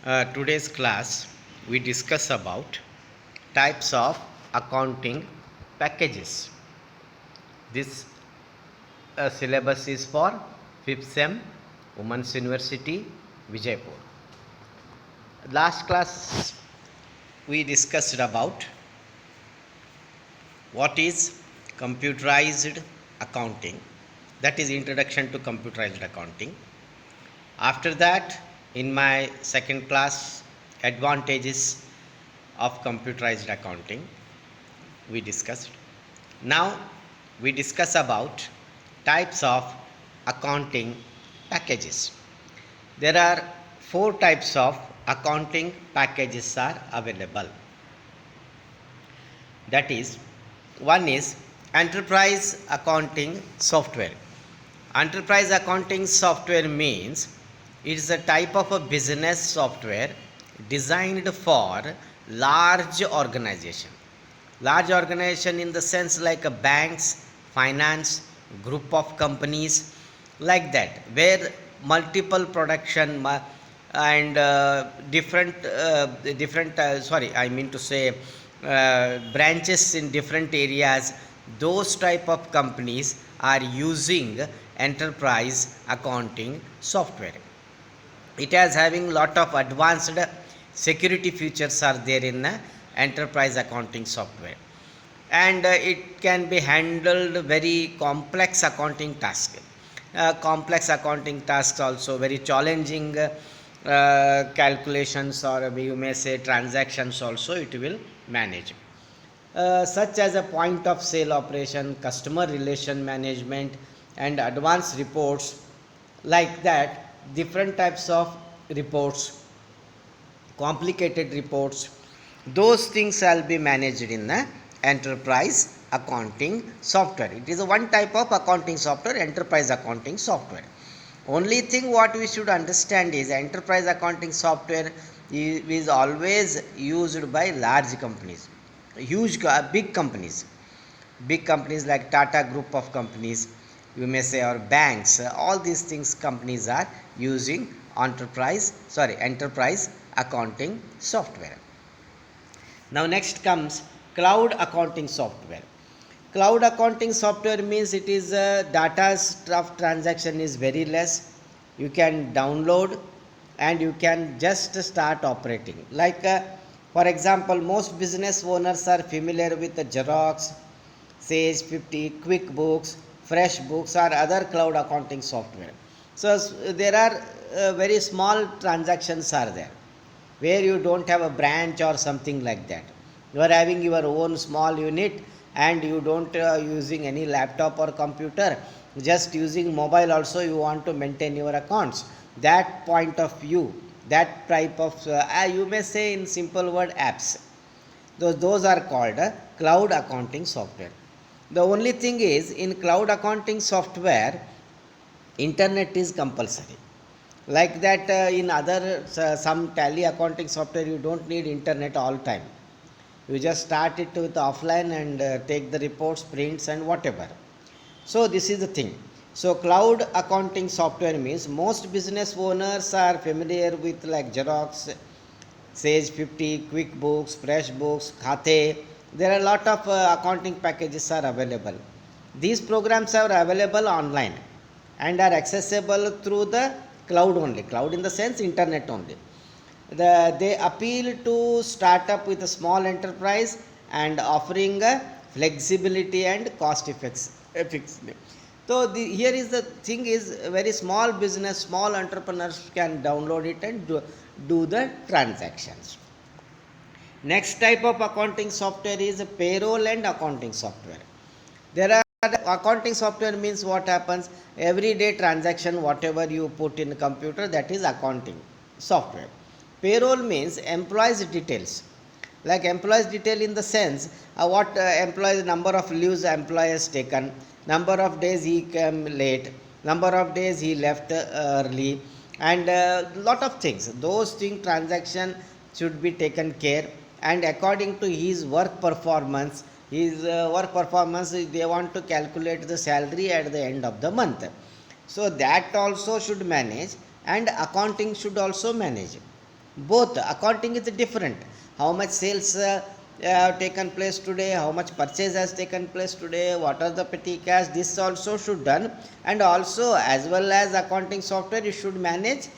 Today's class we discuss about types of accounting packages. This syllabus is for 5th SEM, Women's University, Vijaypur. Last class we discussed about what is computerized accounting, that is introduction to computerized accounting. After that, in my second class, advantages of computerized accounting we discussed. Now we discuss about types of accounting packages. There are four types of accounting packages are available. That is, one is enterprise accounting software. Enterprise accounting software means it is a type of a business software designed for large organization. Large organization in the sense like a banks, finance, group of companies, like that, where multiple production and branches in different areas. Those type of companies are using enterprise accounting software. It has having lot of advanced security features are there in enterprise accounting software, and it can be handled very complex accounting task. Complex accounting tasks also very challenging calculations, or you may say transactions also it will manage, such as a point of sale operation, customer relation management, and advanced reports, like that. Different types of reports, complicated reports, those things shall be managed in the enterprise accounting software. It is a one type of accounting software, enterprise accounting software. Only thing what we should understand is enterprise accounting software is always used by large companies, big companies, like Tata group of companies, you may say, or banks. All these things companies are using enterprise accounting software. Now next comes cloud accounting software. Cloud accounting software means it is data stuff transaction is very less. You can download and you can just start operating. Like for example, most business owners are familiar with the Xerox, Sage 50, QuickBooks, FreshBooks, or other cloud accounting software. So there are very small transactions are there, where you don't have a branch or something like that. You are having your own small unit, and you don't using any laptop or computer, just using mobile also you want to maintain your accounts. That point of view, that type of you may say in simple word apps, those are called cloud accounting software. The only thing is, in cloud accounting software, internet is compulsory. Like that, in other some tally accounting software, you don't need internet all time. You just start it with offline and take the reports, prints, and whatever. So this is the thing. So cloud accounting software means most business owners are familiar with, like Xerox, Sage 50, QuickBooks, FreshBooks, Khate. There are a lot of accounting packages are available. These programs are available online and are accessible through the cloud only. Cloud in the sense internet only. They appeal to startup with a small enterprise and offering a flexibility and cost effectively. So here is the thing is, very small business, small entrepreneurs can download it and do the transactions. Next type of accounting software is payroll and accounting software. There are accounting software means what happens, everyday transaction whatever you put in computer, that is accounting software. Payroll means employees details, like employees detail in the sense what employees, number of leaves employees taken, number of days he came late, number of days he left early, and lot of things. Those thing transaction should be taken care, and according to his work performance, they want to calculate the salary at the end of the month. So that also should manage, and accounting should also manage. Both accounting is different. How much sales have taken place today, how much purchase has taken place today, what are the petty cash, this also should done. And also, as well as accounting software, you should manage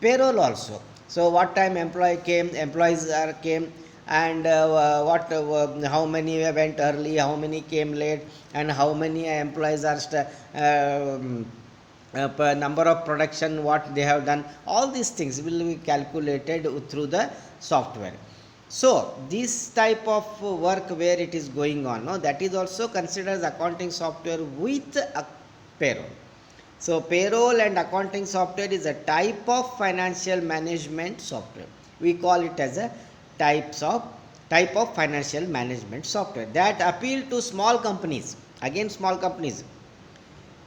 payroll also. So what time employees are came, and how many went early, how many came late, and how many employees are per number of production what they have done. All these things will be calculated through the software. So this type of work where it is going on, no, that is also considered as accounting software with a payroll. So payroll and accounting software is a type of financial management software. We call it as a type of financial management software that appeal to small companies. Again, small companies.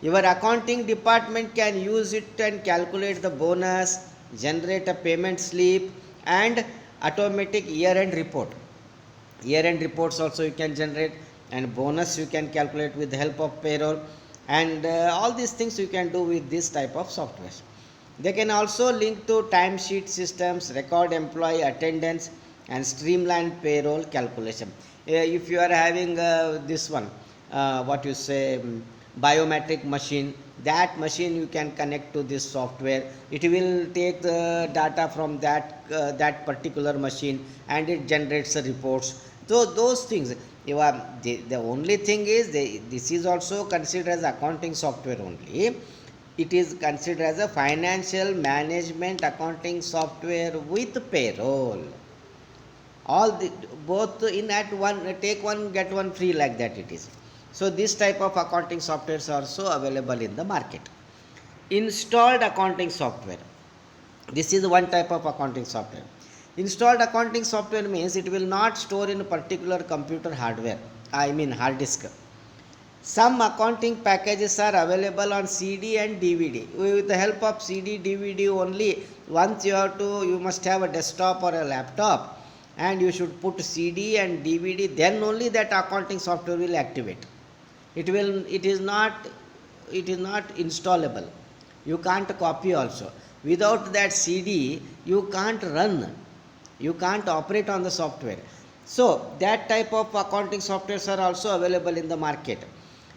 Your accounting department can use it and calculate the bonus, generate a payment slip, and automatic year-end report. Year-end reports also you can generate, and bonus you can calculate with the help of payroll, and all these things you can do with this type of software. They can also link to timesheet systems, record employee attendance, and streamline payroll calculation. If you are having this one, what you say, biometric machine, that machine you can connect to this software. It will take the data from that particular machine, and it generates the reports. So those things, the only thing is this is also considered as accounting software only. It is considered as a financial management accounting software with payroll. All the both in at one, take one get one free, like that it is. So this type of accounting softwares are also available in the market. Installed accounting software, this is one type of accounting software. Installed accounting software means it will not store in a particular computer hardware, I mean hard disk. Some accounting packages are available on CD and DVD. With the help of CD, DVD only, once you must have a desktop or a laptop, and you should put CD and DVD, then only that accounting software will activate. It is not installable. You can't copy also. Without that CD, you can't run. You can't operate on the software. So that type of accounting softwares are also available in the market,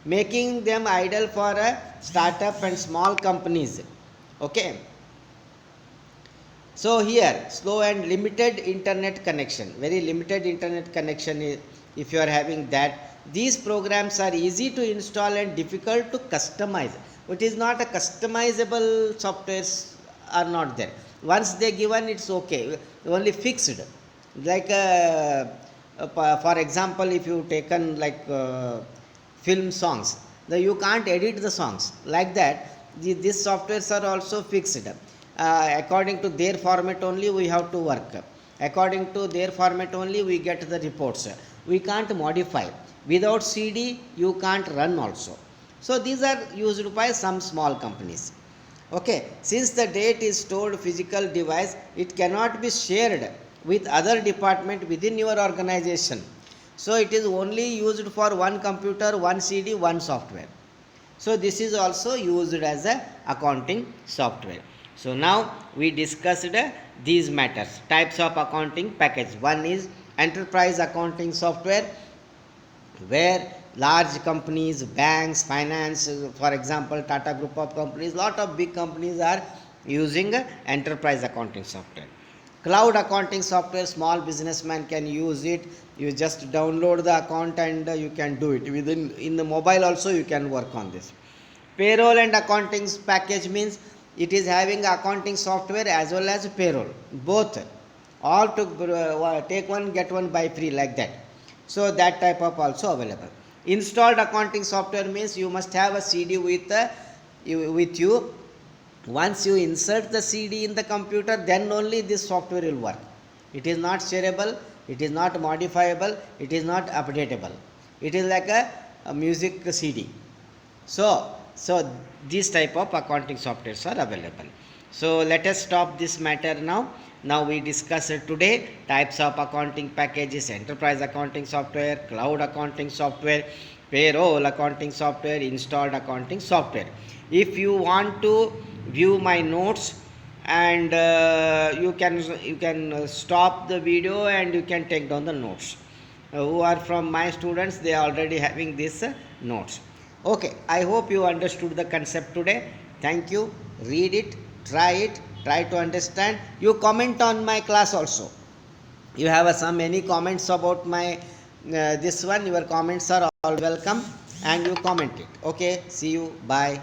making them ideal for a startup and small companies. Okay. So here, slow and limited internet connection, very limited internet connection if you are having that. These programs are easy to install and difficult to customize. It is not a customizable softwares are not there. Once they given, it's okay, only fixed. Like for example, if you taken like film songs, you can't edit the songs like that. These softwares are also fixed. According to their format only we have to work. According to their format only we get the reports. We can't modify. Without CD you can't run also. So these are used by some small companies. Okay, since the data is stored physical device, it cannot be shared with other department within your organization. So it is only used for one computer, one CD, one software. So this is also used as a accounting software. So now we discussed these matters. Types of accounting package. One is enterprise accounting software, where large companies, banks, finance, for example Tata group of companies, lot of big companies are using enterprise accounting software. Cloud accounting software, small businessman can use it. You just download the account and you can do it within in the mobile also. You can work on this. Payroll and accounting package means it is having accounting software as well as payroll, both, all to take one get one by free, like that. So that type of also available. Installed accounting software means you must have a CD with you. Once you insert the CD in the computer, then only this software will work. It is not shareable, it is not modifiable, it is not updatable. It is like a music CD. So these type of accounting softwares are available. So let us stop this matter now. Now we discuss today types of accounting packages: enterprise accounting software, cloud accounting software, payroll accounting software, installed accounting software. If you want to view my notes and you can stop the video and you can take down the notes. Who are from my students, they are already having this notes. Okay, I hope you understood the concept today. Thank you. Read it, try to understand. You comment on my class also. You have some any comments about my this one, your comments are all welcome, and you comment it. Okay, see you, bye.